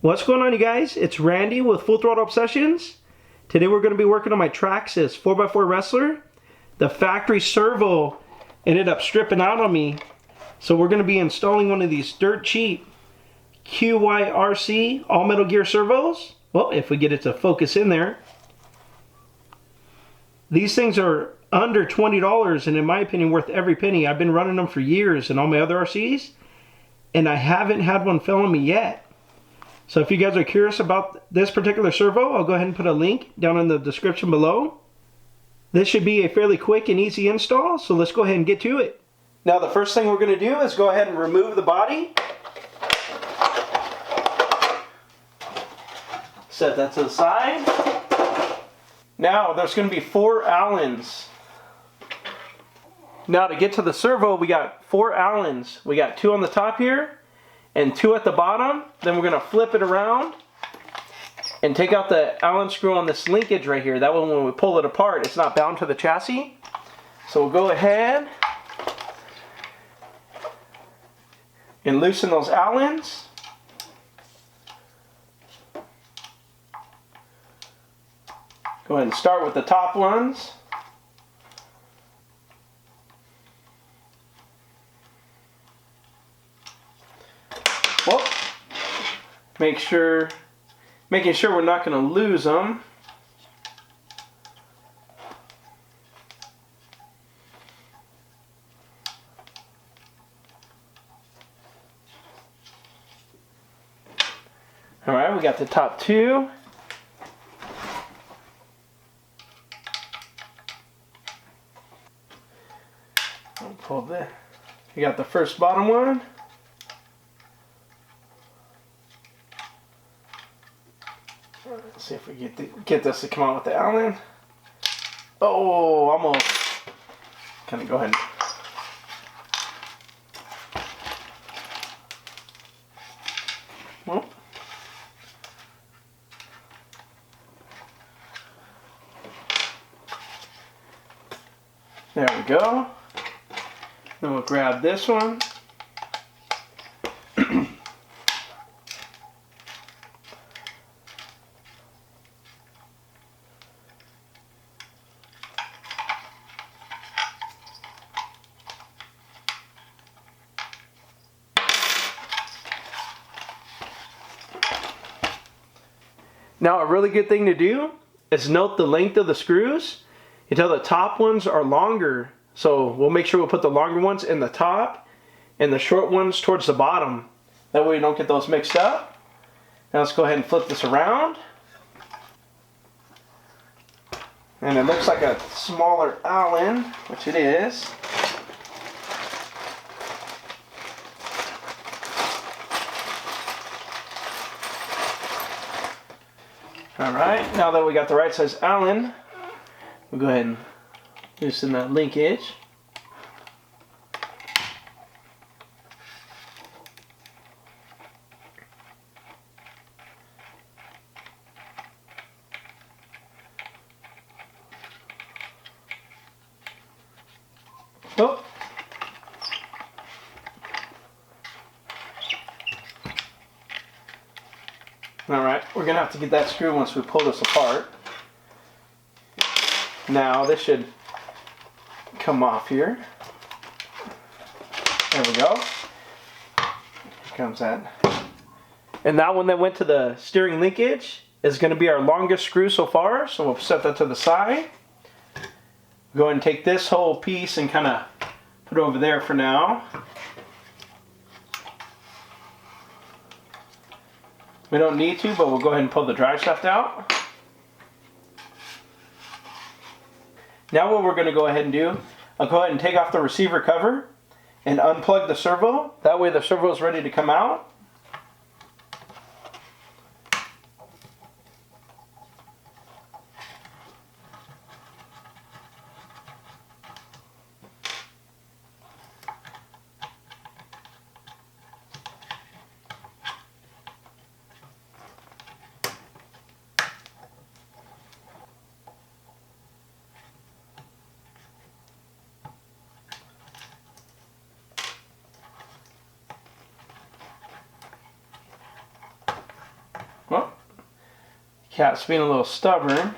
What's going on, you guys? It's Randy with Full Throttle Obsessions. Today we're going to be working on my Traxxas 4x4 Rustler. The factory servo ended up stripping out on me, so we're going to be installing one of these dirt cheap QYRC all metal gear servos. Well, if we get it to focus in there. These things are under $20 and in my opinion worth every penny. I've been running them for years in all my other RCs and I haven't had one fail on me yet. So if you guys are curious about this particular servo, I'll go ahead and put a link down in the description below. This should be a fairly quick and easy install, so let's go ahead and get to it. Now the first thing we're going to do is go ahead and remove the body. Set that to the side. Now there's going to be 4 Allens. Now to get to the servo, we got 4 Allens. We got 2 on the top here and 2 at the bottom. Then we're going to flip it around and take out the Allen screw on this linkage right here. That way when we pull it apart, it's not bound to the chassis. So we'll go ahead and loosen those Allens. Go ahead and start with the top ones. Well, making sure we're not going to lose them. All right, we got the top 2. I'll pull this. We got the first bottom one. Let's see if we get this to come out with the Allen. Oh, almost. Kind of go ahead. Well. There we go. Then we'll grab this one. Now a really good thing to do is note the length of the screws. You tell the top ones are longer, so we'll make sure we'll put the longer ones in the top and the short ones towards the bottom. That way we don't get those mixed up. Now let's go ahead and flip this around. And it looks like a smaller Allen, which it is. Alright, now that we got the right size Allen, we'll go ahead and loosen that linkage. Oh. Alright, we're going to have to get that screw once we pull this apart. Now this should come off here. There we go. Here comes that. And that one that went to the steering linkage is going to be our longest screw so far, so we'll set that to the side. Go ahead and take this whole piece and kind of put it over there for now. We don't need to, but we'll go ahead and pull the drive shaft out. Now what we're going to go ahead and do, I'll go ahead and take off the receiver cover and unplug the servo. That way the servo is ready to come out. Cat's being a little stubborn.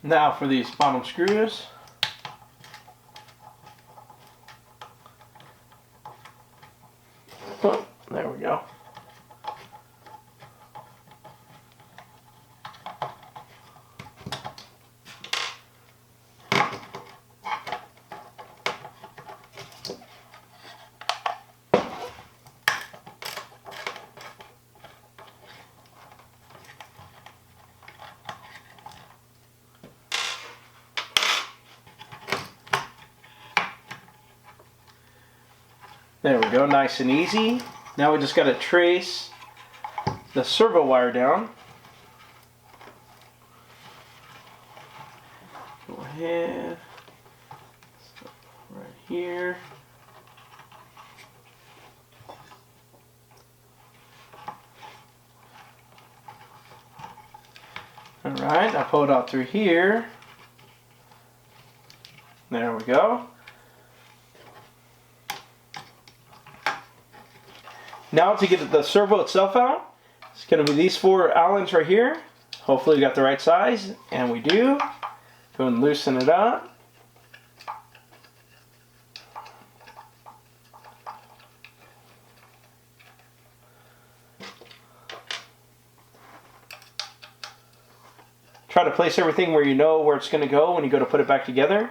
Now for these bottom screws. Oh, there we go. There we go, nice and easy. Now we just got to trace the servo wire down. Go ahead, right here. Alright, I pull it out through here. There we go. Now to get the servo itself out, it's going to be these 4 Allens right here. Hopefully we got the right size, and we do. Go and loosen it up. Try to place everything where you know where it's going to go when you go to put it back together.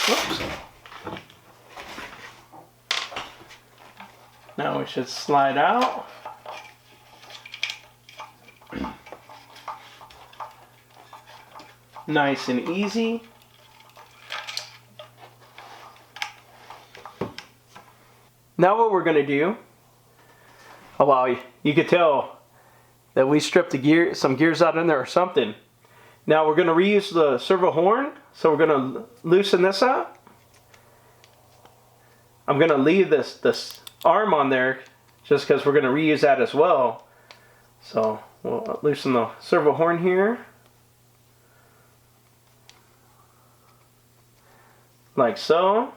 Whoops. Now we should slide out. Nice and easy. Now what we're going to do, oh wow, you could tell that we stripped some gears out in there or something. Now we're going to reuse the servo horn, so we're going to loosen this up. I'm going to leave this arm on there just because we're going to reuse that as well. So we'll loosen the servo horn here. Like so.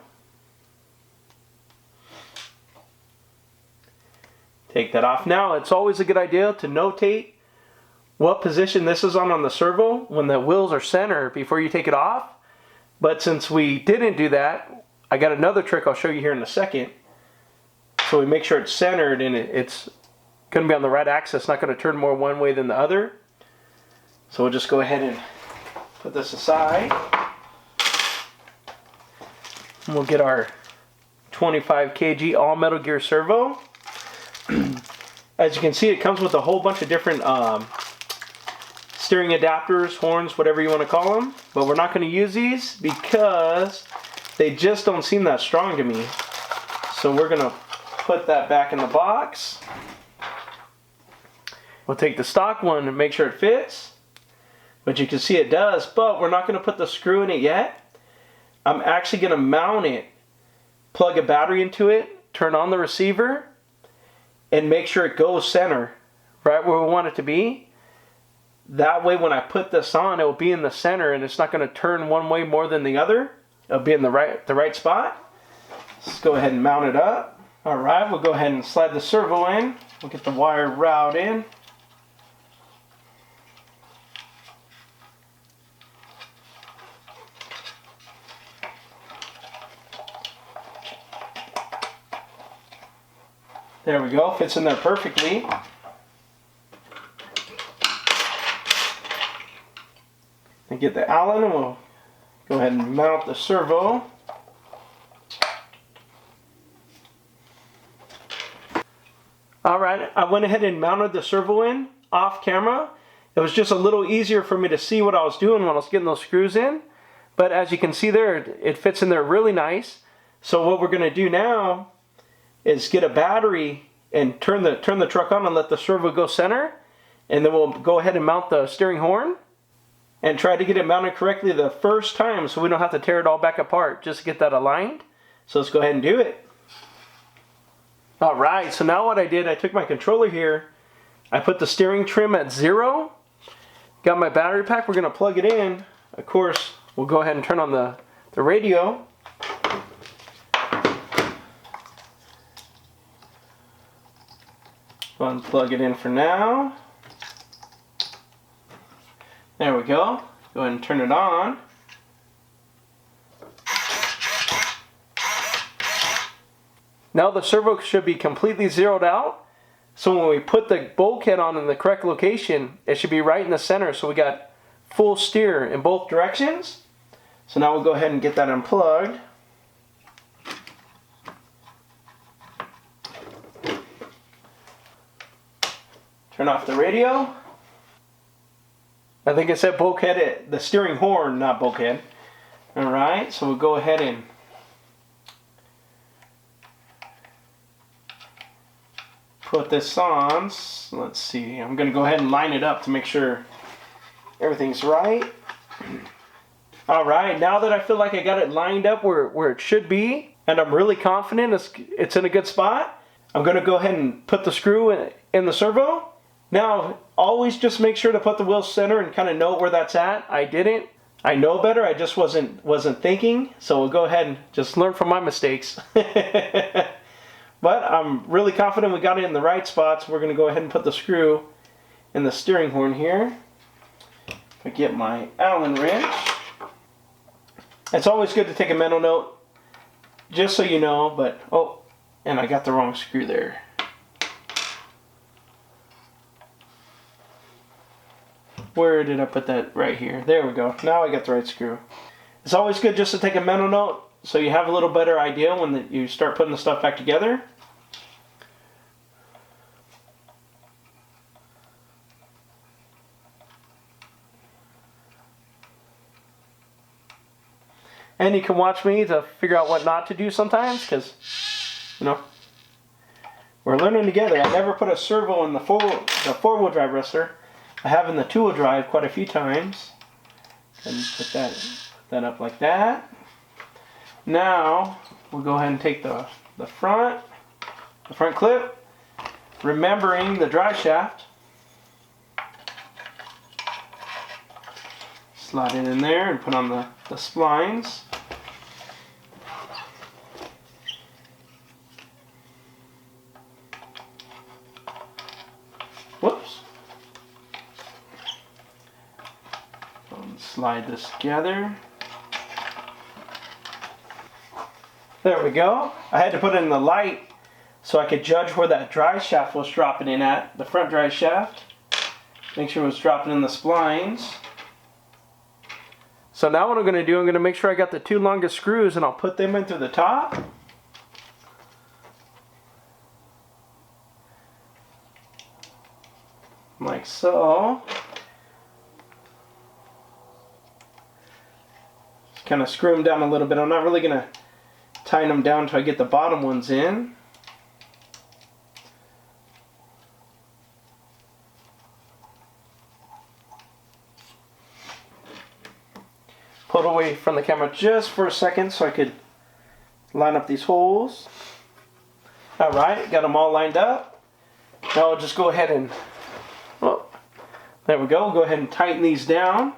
Take that off. Now it's always a good idea to notate what position this is on the servo when the wheels are center before you take it off. But since we didn't do that, I got another trick I'll show you here in a second. So we make sure it's centered and it's going to be on the right axis, not going to turn more one way than the other. So we'll just go ahead and put this aside. And we'll get our 25 kg all metal gear servo. As you can see, it comes with a whole bunch of different steering adapters, horns, whatever you want to call them. But we're not going to use these because they just don't seem that strong to me. So we're going to put that back in the box. We'll take the stock one and make sure it fits. But you can see it does, but we're not going to put the screw in it yet. I'm actually going to mount it, plug a battery into it, turn on the receiver, and make sure it goes center, right where we want it to be. That way when I put this on, it will be in the center and it's not going to turn one way more than the other. It'll be in the right spot. Let's go ahead and mount it up. Alright, we'll go ahead and slide the servo in. We'll get the wire route in. There we go, fits in there perfectly. And get the Allen and we'll go ahead and mount the servo. Alright, I went ahead and mounted the servo in off camera. It was just a little easier for me to see what I was doing when I was getting those screws in. But as you can see there, it fits in there really nice. So what we're going to do now, is get a battery and turn the truck on and let the servo go center, and then we'll go ahead and mount the steering horn and try to get it mounted correctly the first time so we don't have to tear it all back apart just to get that aligned. So let's go ahead and do it. Alright, so now what I did, I took my controller here, I put the steering trim at 0, got my battery pack, we're going to plug it in. Of course, we'll go ahead and turn on the radio. Unplug it in for now. There we go. Go ahead and turn it on. Now the servo should be completely zeroed out. So when we put the bulkhead on in the correct location, it should be right in the center. So we got full steer in both directions. So now we'll go ahead and get that unplugged. Turn off the radio. I think it said bulkhead, the steering horn, not bulkhead. Alright, so we'll go ahead and put this on. Let's see, I'm going to go ahead and line it up to make sure everything's right. Alright, now that I feel like I got it lined up where it should be, and I'm really confident it's in a good spot, I'm going to go ahead and put the screw in the servo. Now, always just make sure to put the wheel center and kind of know where that's at. I didn't. I know better. I just wasn't thinking. So we'll go ahead and just learn from my mistakes. But I'm really confident we got it in the right spots. We're going to go ahead and put the screw in the steering horn here. If I get my Allen wrench. It's always good to take a mental note, just so you know. But, oh, and I got the wrong screw there. Where did I put that? Right here. There we go. Now I got the right screw. It's always good just to take a mental note so you have a little better idea when you start putting the stuff back together. And you can watch me to figure out what not to do sometimes, because, you know, we're learning together. I never put a servo in the four-wheel drive Rustler. I have in the two-wheel drive quite a few times. And put that up like that. Now we'll go ahead and take the front clip, remembering the drive shaft. Slide it in there and put on the splines. Whoops. Slide this together. There we go. I had to put it in the light so I could judge where that drive shaft was dropping in at, the front drive shaft. Make sure it was dropping in the splines. So now what I'm going to do, I'm going to make sure I got the two longest screws and I'll put them in through the top. Like so. Just kind of screw them down a little bit. I'm not really going to tighten them down until I get the bottom ones in. Pull it away from the camera just for a second so I could line up these holes. Alright, got them all lined up. Now I'll just go ahead and, oh, there we go. We'll go ahead and tighten these down.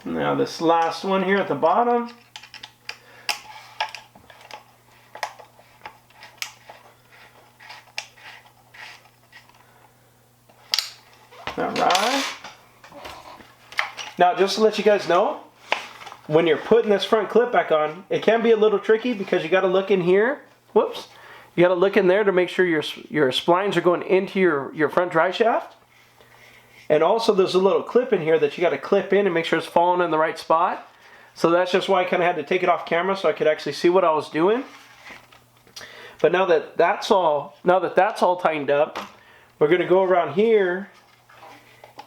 Now this last one here at the bottom. Alright. Now just to let you guys know, when you're putting this front clip back on, it can be a little tricky because you got to look in here. Whoops. You got to look in there to make sure your splines are going into your front drive shaft. And also there's a little clip in here that you got to clip in and make sure it's falling in the right spot. So that's just why I kind of had to take it off camera so I could actually see what I was doing. But now that that's all tightened up, we're going to go around here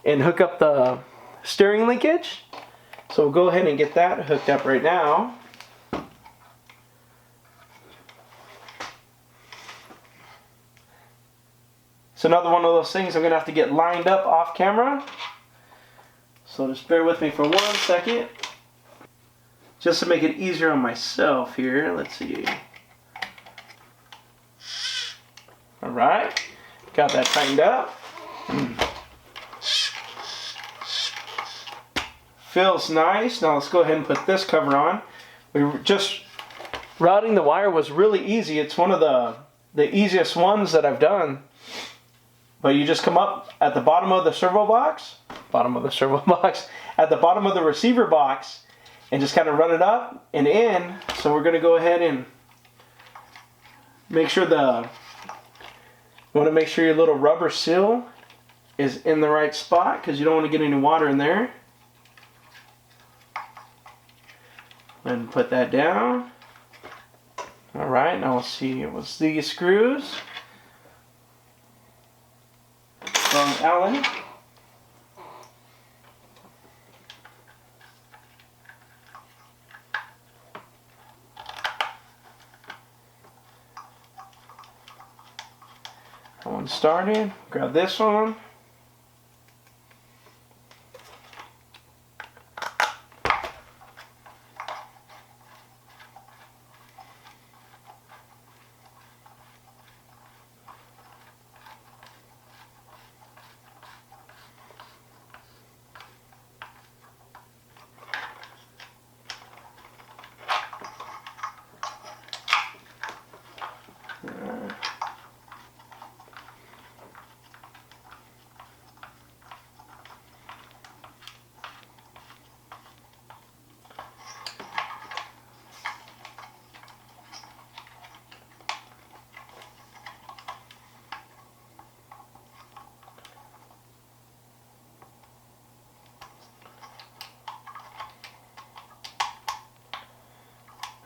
and hook up the steering linkage. So we'll go ahead and get that hooked up right now. It's another one of those things I'm going to have to get lined up off camera. So just bear with me for 1 second. Just to make it easier on myself here. Let's see. Alright. Got that tightened up. Feels nice. Now let's go ahead and put this cover on. Routing the wire was really easy. It's one of the easiest ones that I've done. But you just come up at the bottom of the servo box, at the bottom of the receiver box, and just kind of run it up and in. So we're going to go ahead and make sure you want to make sure your little rubber seal is in the right spot because you don't want to get any water in there. And put that down. Alright, now we'll see. It was these screws from Allen. That one started. Grab this one.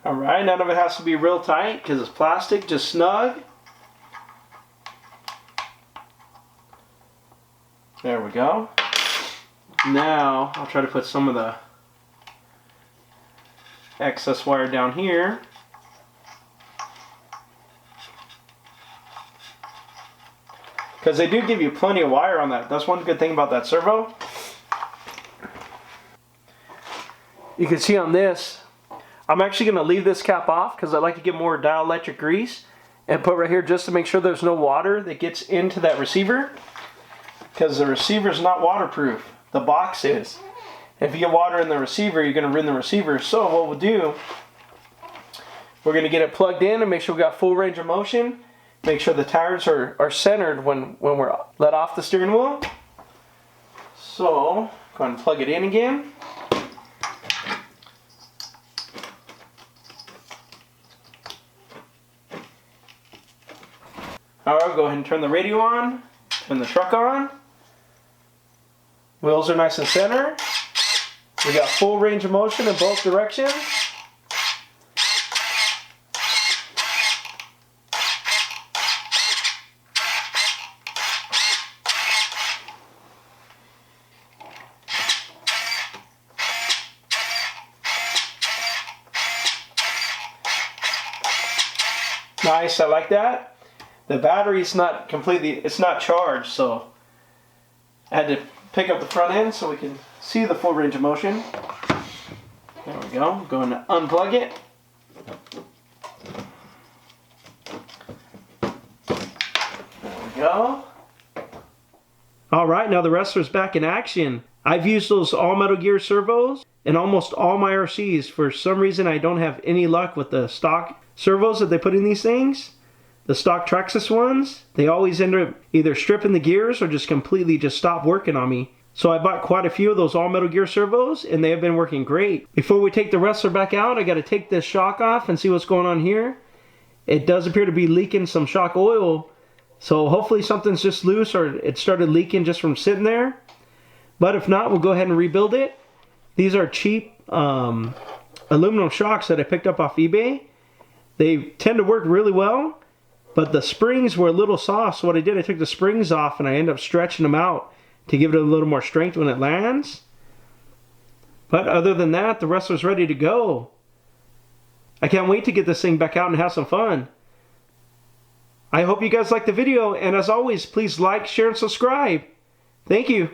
Alright, none of it has to be real tight because it's plastic, just snug. There we go. Now, I'll try to put some of the excess wire down here. Because they do give you plenty of wire on that. That's one good thing about that servo. You can see on this, I'm actually going to leave this cap off because I like to get more dielectric grease and put right here just to make sure there's no water that gets into that receiver, because the receiver is not waterproof. The box is. If you get water in the receiver, you're going to ruin the receiver. So what we'll do, we're going to get it plugged in and make sure we got full range of motion. Make sure the tires are centered when we're let off the steering wheel. So go ahead and plug it in again. Alright, go ahead and turn the radio on, turn the truck on. Wheels are nice and center. We got full range of motion in both directions. Nice, I like that. The battery's not completely, it's not charged, so I had to pick up the front end so we can see the full range of motion. There we go. I'm going to unplug it. There we go. Alright, now the Rustler's back in action. I've used those all metal gear servos in almost all my RCs. For some reason I don't have any luck with the stock servos that they put in these things. The stock Traxxas ones, they always end up either stripping the gears or just completely just stop working on me. So I bought quite a few of those all metal gear servos, and they have been working great. Before we take the Rustler back out, I got to take this shock off and see what's going on here. It does appear to be leaking some shock oil, so hopefully something's just loose or it started leaking just from sitting there. But if not, we'll go ahead and rebuild it. These are cheap aluminum shocks that I picked up off eBay. They tend to work really well, but the springs were a little soft, so what I did, I took the springs off and I ended up stretching them out to give it a little more strength when it lands. But other than that, the Rustler's ready to go. I can't wait to get this thing back out and have some fun. I hope you guys liked the video, and as always, please like, share, and subscribe. Thank you.